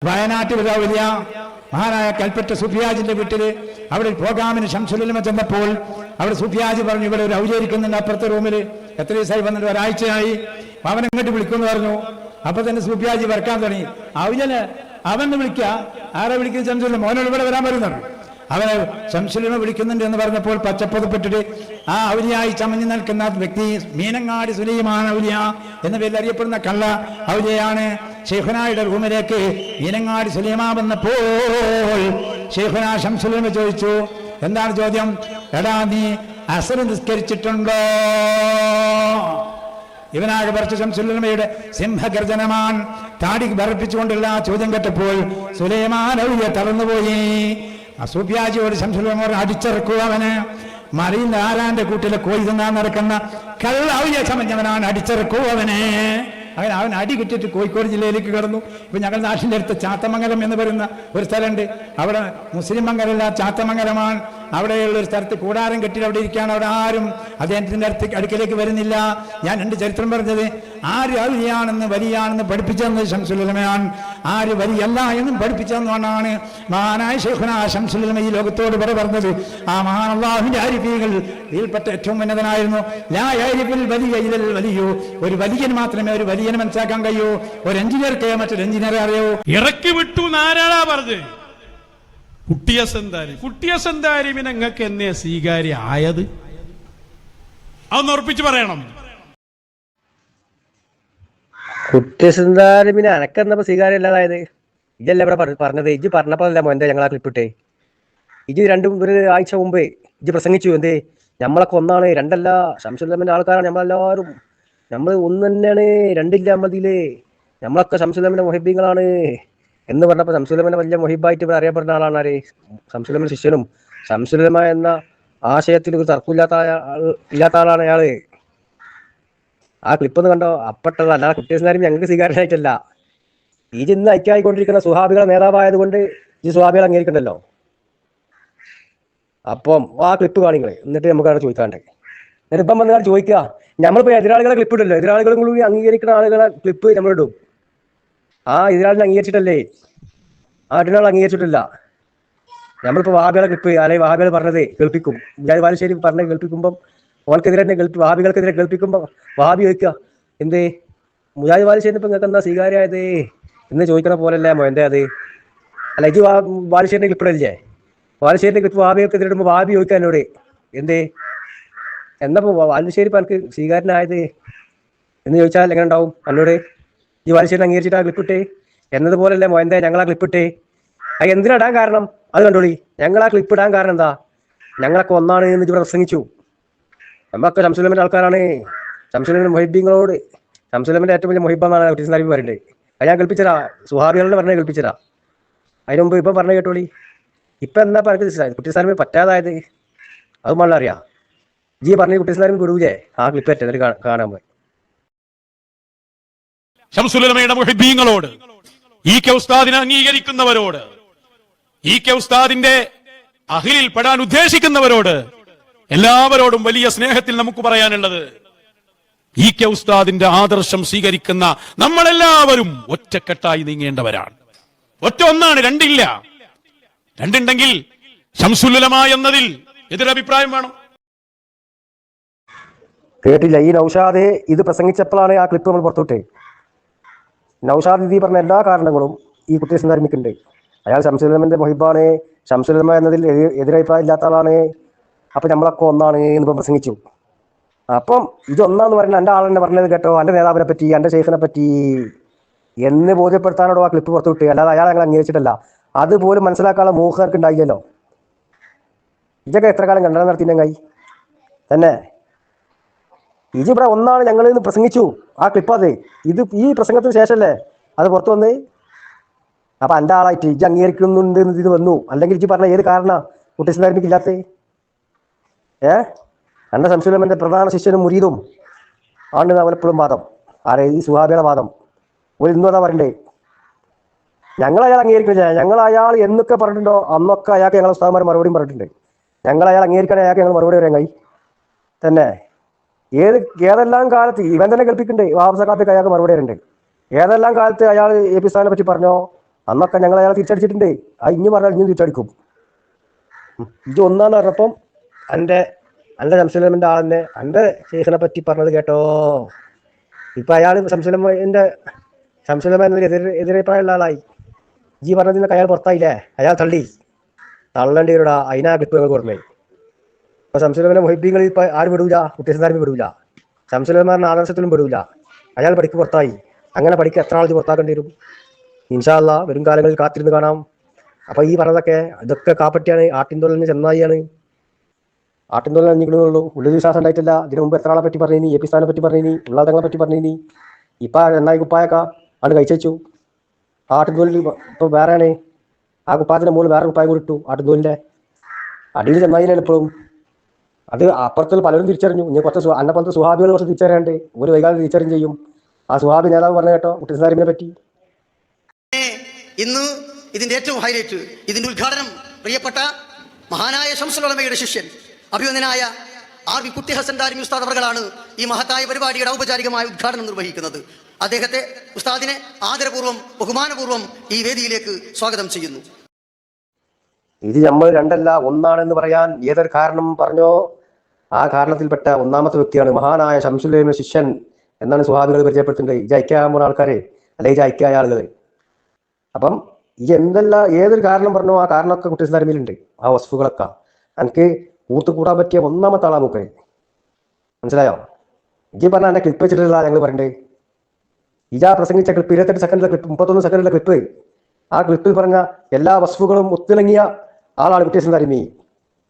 വയനാട്ടിൽ വലിയ മഹാനായ കൽപ്പറ്റ സുഫിയാജിന്റെ വീട്ടില് അവിടെ പ്രോഗ്രാമിന് ശംസുലുലമ ചെന്നപ്പോൾ അവിടെ സുഫിയാജ് പറഞ്ഞു, ഇവിടെ ഒരു ഔചരിക്കുന്നുണ്ട് അപ്പുറത്തെ റൂമില്. എത്ര ദിവസമായി വന്നിട്ട്? ഒരാഴ്ചയായി. അവൻ ഇങ്ങോട്ട് വിളിക്കുമെന്ന് പറഞ്ഞു. അപ്പൊ തന്നെ സുഫിയാജി വരക്കാൻ തുടങ്ങി. ഔജന് അവന് വിളിക്ക, ആരെ വിളിക്കുന്നത്? ശംസുലുലമ. മോനോട് ഇവിടെ വരാൻ വരുന്നുണ്ട്. അവനെ ശംസുലുലമ വിളിക്കുന്നുണ്ട് എന്ന് പറഞ്ഞപ്പോൾ പച്ചപ്പൊതുപ്പെട്ടിട്ട് ആ ഔലിയായി ചമഞ്ഞു നിൽക്കുന്ന വ്യക്തി മീനങ്ങാടി സുലൈമാൻ ഔലിയ എന്ന പേരിൽ അറിയപ്പെടുന്ന കള്ള ഔലിയയാണ്. ഷെയ്ഖുനായുടെ റൂമിലേക്ക് മീനങ്ങാടി സുലൈമാൻ വന്നപ്പോൾ ഷെയ്ഖുനാ ശംസുലുലമ ചോദിച്ചു, എന്താണ് ചോദ്യം? എടാ, നീ അസർ നിസ്കരിച്ചിട്ടുണ്ടോ? ഇവനാകെ പറിച്ച ശംസുലുലമയുടെ സിംഹഗർജനമാൻ താടി ബറപ്പിച്ചുകൊണ്ടുള്ള ചോദ്യം കേട്ടപ്പോൾ സുലൈമാൻ ഔലിയ തളർന്നുപോയി. സൂഫിയാജിയോട് ശംസുലുലമ അടിച്ചിറക്കുക, അവന് മറിയുന്ന ആരാന്റെ കൂട്ടിലെ കോഴി തിന്നാൻ നടക്കുന്ന കള്ള ഔലിയ ചമഞ്ഞവനാണ്, അടിച്ചിറക്കൂ അവനെ. അങ്ങനെ അവൻ അടി കിട്ടിയിട്ട് കോഴിക്കോട് ജില്ലയിലേക്ക് കടന്നു. ഇപ്പൊ ഞങ്ങളുടെ നാട്ടിൻ്റെ അടുത്ത് ചാത്തമംഗലം എന്ന് പറയുന്ന ഒരു സ്ഥലമുണ്ട്. അവിടെ മുസ്ലിം മംഗലല്ല, ചാത്തമംഗലമാണ്. അവിടെയുള്ള ഒരു സ്ഥലത്ത് കൂടാരം കെട്ടി അവിടെ ഇരിക്കുകയാണ്. അവിടെ ആരും അദ്ദേഹത്തിന്റെ അടുക്കലേക്ക് വരുന്നില്ല. ഞാൻ രണ്ട് ചരിത്രം പറഞ്ഞത്, ആര് ഔലിയാണെന്ന് വലിയാണെന്ന് പഠിപ്പിച്ചെന്നത് ശംസുലുലമയാണ്, ആര് വലിയല്ല എന്നും പഠിപ്പിച്ചെന്നാണ് മഹാനായ ശൈഖുനാ ശംസുലുലമ ഈ ലോകത്തോട് പറഞ്ഞത്. ആ മഹാൻ അല്ലാഹുവിന്റെ ആരിഫീകൾ ഇതിൽപ്പെട്ട ഏറ്റവും ഉന്നതനായിരുന്നു. ലാ യഅരിഫുൽ വലിയ ഇല്ലൽ വലിയു. ഒരു വലിയൻ മാത്രമേ ഒരു വലിയനെ മനസ്സിലാക്കാൻ കഴിയൂ. ഒരു എഞ്ചിനീയർക്ക് മറ്റൊരു എഞ്ചിനീയറെ അറിയൂ. ഇറക്കി വിട്ടു നാരാളാ പറഞ്ഞ് കുട്ടിയസന്താരി പിന്നെ നിങ്ങൾക്ക് എന്നെ സ്വീകാര്യ ആയത്? അതൊന്ന് ഉറപ്പിച്ച് പറയണം. കുട്ടിയസന്താരി പിന്നെ അനക്കെന്നപ്പോ സ്വീകാര്യം അല്ലാതായത്? ഇതല്ല ഇവിടെ പറഞ്ഞത്. ഇജ്ജ് പറഞ്ഞപ്പോ അല്ല മോന്റെ ഞങ്ങളാ ക്ലിപ്പിട്ടേ. ഇജ്ജ് ഒരു ആഴ്ച മുമ്പേ ഇജ്ജ് പ്രസംഗിച്ചു, എന്തേ നമ്മളൊക്കെ ഒന്നാണ്, രണ്ടല്ല, ശംസുലുലമന്റെ ആൾക്കാരാണ് നമ്മളെല്ലാവരും, നമ്മൾ ഒന്ന് തന്നെയാണ്, രണ്ടില്ല മതിയില്, നമ്മളൊക്കെ ശംസുലുലമന്റെ മുഹിബ്ബീങ്ങളാണ് എന്ന് പറഞ്ഞപ്പോൾ ശംസുലുലമന്റെ വലിയ മുഹിബായിട്ട് ഇവിടെ അറിയപ്പെടുന്ന ആളാണ് ആര്? ശംസുലുലമന്റെ ശിഷ്യനും ശംസുലുലമ എന്ന ആശയത്തിൽ ഒരു തർക്കമില്ലാത്ത ആളാണ് അയാള്. ആ ക്ലിപ്പ് ഒന്ന് കണ്ടോ? അപ്പട്ടത്. അല്ലാതെ കുട്ടിയസന്താരി ഞങ്ങൾക്ക് സ്വീകാര്യമായിട്ടല്ല. ഈ ഇന്ന് ഐക്യമായിക്കൊണ്ടിരിക്കുന്ന സുഹാബികളെ നേതാവായത് കൊണ്ട് ഈ സുഹാബികൾ അംഗീകരിക്കണ്ടല്ലോ. അപ്പം ആ ക്ലിപ്പ് കാണിങ്ങളെ, എന്നിട്ട് നമുക്കവിടെ ചോദിക്കാണ്ട്. എന്നിട്ട് ഇപ്പം വന്നാൽ ചോദിക്കുക, നമ്മളിപ്പോൾ എതിരാളികളെ ക്ലിപ്പ് ഇടല്ലോ, എതിരാളികളും കൂടി അംഗീകരിക്കുന്ന ആളുകളെ ക്ലിപ്പ് നമ്മളിടും. ആ എതിരാളിനെ അംഗീകരിച്ചിട്ടല്ലേ? ആ എതിരാൾ അംഗീകരിച്ചിട്ടില്ല. നമ്മളിപ്പോൾ വഹാബികളെ ക്ലിപ്പ്, അല്ലെങ്കിൽ വഹാബികൾ പറഞ്ഞത് കേൾപ്പിക്കും. മുജാഹിദ് ബാലുശ്ശേരി പറഞ്ഞത് കേൾപ്പിക്കുമ്പം ഓർക്കെതിരെ വഹാബികൾക്കെതിരെ കേൾപ്പിക്കുമ്പോൾ വഹാബി ചോദിക്കുക, എന്തേ മുജാഹിദ് ബാലുശ്ശേരി ഇപ്പം നിങ്ങൾക്ക് എന്താ സ്വീകാര്യമായത് എന്ന് ചോദിക്കണ പോലല്ലേ മോൻ്റെ അത്? അല്ല, ഇത് ബാലുശ്ശേരിന്റെ ക്ലിപ്പിടല്ലേ? ബാലുശ്ശേരിന്റെ ക്ലിപ്പ് വഹാബികൾക്കെതിരെ ഇടുമ്പോൾ വഹാബി ചോദിക്കുക എന്നോട്, എന്തേ എന്നപ്പോ ബാലുശ്ശേരി ഇപ്പം എനിക്ക് സ്വീകാര്യനായത് എന്ന് ചോദിച്ചാൽ എങ്ങനെ ഉണ്ടാവും എന്നോട്? ഈ ബാലുശ്ശേരി അംഗീകരിച്ചിട്ട് ആ ക്ലിപ്പിട്ടേ എന്നതുപോലല്ലേ മോയന്തേ ഞങ്ങളാ ക്ലിപ്പിട്ടേ? അത് എന്തിനാ ഇടാൻ കാരണം? അത് കണ്ടോളി. ഞങ്ങളാ ക്ലിപ്പ് ഇടാൻ കാരണം എന്താ? ഞങ്ങളൊക്കെ ഒന്നാണ് എന്ന് ഇവിടെ പ്രസംഗിച്ചു. നമ്മളൊക്കെ ശംസുലുലമന്റെ ആൾക്കാരാണ്. ശംസുലുലമന്റെ മൊഹിബീങ്ങളോട് ശംസുലുലമന്റെ ഏറ്റവും വലിയ മൊഹിബാന്നാണ് കുട്ടിയസന്താരി പറയുന്നത്. അത് ഞാൻ കേൾപ്പിച്ചരാ, സുഹാബികളുടെ പറഞ്ഞ കേൾപ്പിച്ചരാ. അതിന് മുമ്പ് ഇപ്പം പറഞ്ഞ കേട്ടോളി. ഇപ്പം എന്താ പറഞ്ഞത് കുട്ടിയസന്താരി പറ്റാതായത്? അത് മള്ള അറിയാം. ജി പറഞ്ഞ കുട്ടിയസന്താരി വിടൂലേ ആ ക്ലിപ്പ് പറ്റേ? എന്നിട്ട് കാണാൻ പോയി ശംസുലുലമയുടെ മുഹിബ്ബീങ്ങളോട്, ഈ കെ ഉസ്താദിനെ അംഗീകരിക്കുന്നവരോട്, ഈ കെ ഉസ്താദിന്റെ അഖിലിൽ പെടാൻ ഉദ്ദേശിക്കുന്നവരോട്, എല്ലാവരോടും വലിയ സ്നേഹത്തിൽ നമുക്ക് പറയാനുള്ളത്, ഈ കെ ഉസ്താദിന്റെ ആദർശം സ്വീകരിക്കുന്ന നമ്മളെല്ലാവരും ഒറ്റക്കെട്ടായി നീങ്ങേണ്ടവരാണ്. ഒറ്റ ഒന്നാണ്, രണ്ടില്ല. രണ്ടുണ്ടെങ്കിൽ ശംസുലുലമ എന്നതിൽ എതിരഭിപ്രായം വേണം. കേട്ടില്ല? ഈ നൗഷാദ് ഇത് പ്രസംഗിച്ചപ്പോഴാണ് ആ ക്ലിപ്പ് നമ്മൾ പുറത്തുവിട്ടേ. നൗഷാദ് ദീദി പറഞ്ഞ എല്ലാ കാരണങ്ങളും ഈ കുട്ടിയസന്താരിക്കുണ്ട്. അയാൾ ശംസുലുലമന്റെ മൊഹിബാണ്, ശംസുലുലമ എന്നതിൽ എതിരഭിപ്രായം ഇല്ലാത്ത ആളാണ്, അപ്പൊ നമ്മളൊക്കെ ഒന്നാണ് എന്നിപ്പം പ്രസംഗിച്ചു. അപ്പം ഇതൊന്നാന്ന് പറയുന്നത് എൻ്റെ ആളെന്നെ പറഞ്ഞത് കേട്ടോ, എൻ്റെ നേതാവിനെ പറ്റി, എൻ്റെ ഷെയ്ഖിനെ പറ്റി എന്ന് ബോധ്യപ്പെടുത്താനോടോ ആ ക്ലിപ്പ് പുറത്തു വിട്ട്. അല്ലാതെ അയാൾ ഞങ്ങൾ അംഗീകരിച്ചിട്ടല്ല. അതുപോലും മനസ്സിലാക്കാനുള്ള മൂഹർക്ക് ഉണ്ടായില്ലല്ലോ. ഇതൊക്കെ എത്ര കാലം കണ്ടനം നടത്തിയിട്ടുണ്ടെങ്കിൽ തന്നെ ഇവിടെ ഒന്നാണ് ഞങ്ങൾ ഇന്ന് പ്രസംഗിച്ചു. ആ ക്ലിപ്പ് അത് ഈ പ്രസംഗത്തിന് ശേഷമല്ലേ അത് പുറത്തു വന്ന്? അപ്പൊ എൻ്റെ ആളായിട്ട് ഇജ്ജ് അംഗീകരിക്കുന്നുണ്ട് ഇത് വന്നു. അല്ലെങ്കിൽ ഇജ്ജ് പറഞ്ഞ ഏത് കാരണമാണ് കുട്ടിയസന്താരിക്ക് ഇല്ലാത്ത? എൻ്റെ ശംസുലുലമന്റെ പ്രധാന ശിഷ്യനും മുരീദും ആണ് അവനെപ്പോഴും വാദം. ആരെ? ഈ സുഹാബിയുടെ വാദം. ഒരു ഇന്നും അതാ പറയണ്ടേ, ഞങ്ങൾ അയാൾ അംഗീകരിക്കുന്നില്ല. ഞങ്ങൾ അയാൾ എന്നൊക്കെ പറഞ്ഞിട്ടുണ്ടോ അന്നൊക്കെ അയാൾക്ക് ഞങ്ങളെ ഉസ്താദന്മാർ മറുപടിയും പറഞ്ഞിട്ടുണ്ട്. ഞങ്ങൾ അയാൾ അംഗീകരിക്കണേ അയാൾക്ക് ഞങ്ങൾ മറുപടി പറയാൻ കഴിയും തന്നെ. ഏതെല്ലാം കാലത്ത് ഇവൻ തന്നെ കേൾപ്പിക്കണ്ടേ? വാബ് സഖാഫിക്ക് അയാൾക്ക് മറുപടി ഉണ്ട്. ഏതെല്ലാം കാലത്ത് അയാൾ എ പി ഉസ്താദിനെ പറ്റി പറഞ്ഞോ, അന്നൊക്കെ ഞങ്ങൾ അയാളെ തിരിച്ചടിച്ചിട്ടുണ്ട്. ആ ഇനി പറഞ്ഞാൽ ഇനിയും തിരിച്ചടിക്കും. ഇത് ഒന്നാന്ന് പറഞ്ഞപ്പം എൻ്റെ ശംസുലമിൻ്റെ ആളെന്നെ എൻ്റെ ശേഖനെ പറ്റി പറഞ്ഞത് കേട്ടോ. ഇപ്പം അയാൾ ശംസുലമ എതിരഭിപ്രായമുള്ള ആളായി. ജി പറഞ്ഞതിനൊക്കെ അയാൾ പുറത്തായില്ലേ? അയാൾ തള്ളേണ്ടി വരൂടാ. അതിനാ ക്ലിപ്പ് ഞങ്ങൾ കൊടുമേ. ഇപ്പൊ ശംസുലമനെ മൊഹിബീങ്ങൾ ഇപ്പൊ ആരും വിടൂല, കുട്ടിയസാരും വിടൂല, ശംസുലമാറിന്റെ ആദർശത്തിലും വിടൂല. അയാൾ പഠിക്ക് പുറത്തായി. അങ്ങനെ പഠിക്ക് എത്ര ആൾ പുറത്താക്കേണ്ടി വരും? ഇൻഷാ അല്ലാഹ് വരും കാലങ്ങളിൽ കാത്തിരുന്ന് കാണാം. അപ്പൊ ഈ പറഞ്ഞതൊക്കെ ഇതൊക്കെ കാപ്പറ്റിയാണ്, ആട്ടിൻതോലിന് ചെന്നായിയാണ്. ആട്ടിൻതോലിന് അഞ്ഞിക്കണുള്ളൂ, ഉള്ളിൽ വിശ്വാസം ഉണ്ടായിട്ടില്ല. ഇതിനു മുമ്പ് എത്ര ആളെ പറ്റി പറഞ്ഞിനി, എ പി സ്ഥാനെ പറ്റി പറഞ്ഞിനി, ഉള്ളാദങ്ങളെ പറ്റി പറഞ്ഞിനി. ഇപ്പൊ എണ്ണായി കുപ്പായൊക്കെ ആണ് കഴിച്ചു. ആട്ടിൻതോലിൽ ഇപ്പൊ വേറെയാണ്. ആ കുപ്പായത്തിന്റെ മുകളിൽ വേറെ കുപ്പായം കൂടി ഇട്ടു. ആട്ടിൻതോലിന്റെ അടിയിൽ ചെന്നായിനാണ് ഇപ്പോഴും. അത് അപ്പുറത്തുള്ള പലരും തിരിച്ചറിഞ്ഞു. ഇനി കുറച്ച് അന്നപ്പോലത്തെ സുഹാബികൾ കുറച്ച് തിരിച്ചറിയാണ്ട് ഒരു വൈകാതെ തിരിച്ചറിയും ചെയ്യും. ആ സുഹാബി നേതാവ് പറഞ്ഞ കേട്ടോ കുട്ടിസാരിമിനെ പറ്റി. ഇന്ന് ഇതിന്റെ ഏറ്റവും ഹൈലൈറ്റ്, ഇതിന്റെ ഉദ്ഘാടനം പ്രിയപ്പെട്ട മഹാനായ ശംസുൽ ഉലമയുടെ ശിഷ്യൻ അഭിമന്യനായ ആർ വി കുട്ടി ഹസൻ ദാരിമി ഉസ്താദ് അവർകളാണ് ഈ മഹത്തായ പരിപാടിയുടെ ഔപചാരികമായ ഉദ്ഘാടനം നിർവഹിക്കുന്നത്. അദ്ദേഹത്തെ ഉസ്താദിനെ ആദരപൂർവ്വം ബഹുമാനപൂർവ്വം ഈ വേദിയിലേക്ക് സ്വാഗതം ചെയ്യുന്നു. ഇത് നമ്മൾ രണ്ടല്ല ഒന്നാണെന്ന് പറയാൻ ഏതൊരു കാരണം പറഞ്ഞോ ആ കാരണത്തിൽപ്പെട്ട ഒന്നാമത്തെ വ്യക്തിയാണ് മഹാനായ ശംസുൽ ഉലമയുടെ ശിഷ്യൻ എന്നാണ് സുഹാബികൾ പരിചയപ്പെടുത്തുന്നത്. ഇത് ഐക്യാകാൻ പോകുന്ന ആൾക്കാരെ, അല്ലെങ്കിൽ ഇത് ഐക്യായ ആളുകൾ. അപ്പം ഈ ഏതൊരു കാരണം പറഞ്ഞോ ആ കാരണമൊക്കെ കുട്ടിസാരിമിലുണ്ട്. ആ വസ്തുക്കളൊക്കെ എനിക്ക് കൂട്ടുകൂടാൻ പറ്റിയ ഒന്നാമത്തെ ആളാ മൂപ്പര്. മനസ്സിലായോ? ഇജി പറഞ്ഞ എന്റെ ക്ലിപ്പ് വെച്ചിട്ടുള്ള ഞങ്ങൾ പറയണ്ടേ. ഇജാ പ്രസംഗിച്ച ക്ലിപ്പ് 28 സെക്കൻഡിലെ ക്ലിപ്പ്, 31 സെക്കൻഡിലെ ക്ലിപ്പ്, ആ ക്ലിപ്പിൽ പറഞ്ഞ എല്ലാ വസ്തുക്കളും ഒത്തിണങ്ങിയ ആളാണ് കുട്ടിസാരിമി.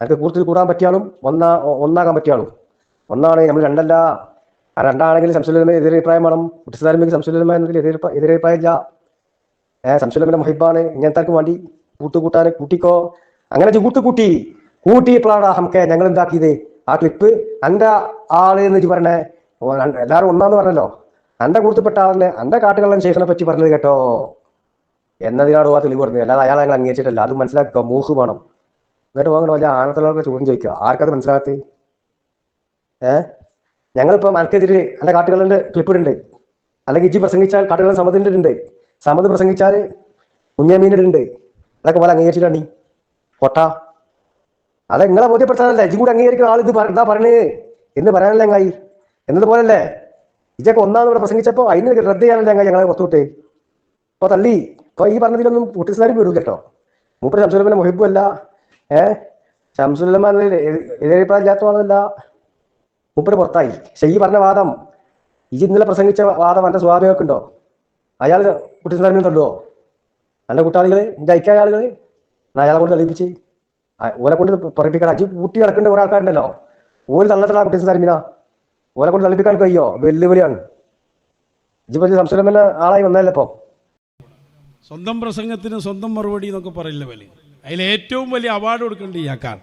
എനിക്ക് കൂടുതൽ കൂടാൻ പറ്റിയാലും ഒന്നാകാൻ പറ്റിയാളും ഒന്നാണ്. നമ്മൾ രണ്ടല്ല. ആ രണ്ടാണെങ്കിൽ ശംസുൽ ഉലമ എതിരഭിപ്രായം വേണം. കുട്ടിസാരിമിക്ക് ശംസുൽ ഉലമ എന്നതിൽ എതിരഭിപ്രായം ഇല്ല. ശംസുൽ ഉലമയുടെ മുഹിബാണ്. ഇങ്ങനത്തെ വേണ്ടി കൂട്ടുകൂട്ടാൻ കൂട്ടിക്കോ. അങ്ങനെ കൂട്ടിയപ്പോഴാണ് ഹംക്കെ ഞങ്ങൾ എന്താക്കിയത് ആ ക്ലിപ്പ് എൻ്റെ ആള് എന്ന് പറഞ്ഞേ. എല്ലാവരും ഒന്നാന്ന് പറഞ്ഞല്ലോ. എൻ്റെ കൂട്ടത്തിൽപ്പെട്ട ആളിനെ എൻ്റെ കാട്ടുകള്ളൻ ശേഖനെ പറ്റി പറഞ്ഞത് കേട്ടോ എന്നതിനാണ് ആ തെളിവ് പറഞ്ഞത്. അല്ലാതെ അയാളെ ഞങ്ങൾ അംഗീകരിച്ചിട്ടല്ല. അത് മനസ്സിലാക്കുക. മൂഹ് വേണം. എന്നിട്ട് പോകണം വലിയ ആണത്തുള്ളവർക്ക് ചോദ്യം ചോദിക്കുക. ആർക്കത് മനസ്സിലാകത്ത്? ഞങ്ങളിപ്പോൾ മനക്കെതിരെ എൻ്റെ കാട്ടുകളുടെ ക്ലിപ്പിടുണ്ട്. അല്ലെങ്കിൽ ഇജ്ജി പ്രസംഗിച്ചാൽ കാട്ടുകളും സമതിൻ്റെ ഉണ്ട്. സമത് പ്രസംഗിച്ചാൽ കുഞ്ഞമീൻ്റെ ഉണ്ട്. അതൊക്കെ പോലെ അംഗീകരിച്ചിട്ടാണ് കൊട്ട. അത് നിങ്ങളെ ബോധ്യപ്പെടുത്താനല്ല. ഇജ്ജും കൂടെ അംഗീകരിക്കുന്ന ആൾ ഇത് എന്താ പറയണേ എന്ന് പറയാനല്ല ചങ്ങായി. എന്നതുപോലല്ലേ ഇജൊക്കെ ഒന്നാമത് ഇവിടെ പ്രസംഗിച്ചപ്പോൾ അതിന് റദ്ദ് ചെയ്യാനല്ല ചങ്ങായി ഞങ്ങളെ പുറത്തുവിട്ടേ. അപ്പോൾ തള്ളി. ഇപ്പോൾ ഈ പറഞ്ഞതിലൊന്നും കുട്ടിസാരി വരും കേട്ടോ. മൂപ്പര് ശംസുൽ ഉലമയുടെ മുഹിബുമല്ല. ശംസുൽ ഉലമ എതിരഭിപ്രായം ഇല്ലാത്ത ആളല്ല. മൂപ്പര് പുറത്തായി. പക്ഷെ ഈ പറഞ്ഞ വാദം, ഈ ഇന്നലെ പ്രസംഗിച്ച വാദം എൻ്റെ സ്വാഭാവികമൊക്കെ ഉണ്ടോ? അയാൾ കുട്ടിസാരിമിനെ തള്ളുവോ? നല്ല കൂട്ടാളികൾ, എൻ്റെ ഐക്യായ ആളുകൾ അയാളെ കൊണ്ട് തെളിയിപ്പിച്ച് ഓലെ കൊണ്ട് പറയിപ്പിക്കാൻ. അജി കൂട്ടി നടക്കേണ്ട കുറെ ആൾക്കാരുണ്ടല്ലോ. ഓല് തള്ളത്തിലാ കുട്ടിസാരിമിന. ഓലെ കൊണ്ട് തെളിപ്പിക്കാൻ കഴിയോ? വെല്ലുവിളിയാണ്. ഇജിപ്പോ ശംസുൽ ഉലമയുടെ ആളായി വന്നതല്ലേ ഇപ്പൊ. സ്വന്തം പ്രസംഗത്തിന് സ്വന്തം മറുപടി എന്നൊക്കെ പറയില്ല പോലെ. അതിൽ ഏറ്റവും വലിയ അവാർഡ് കൊടുക്കേണ്ട ഇയാൾക്കാണ്.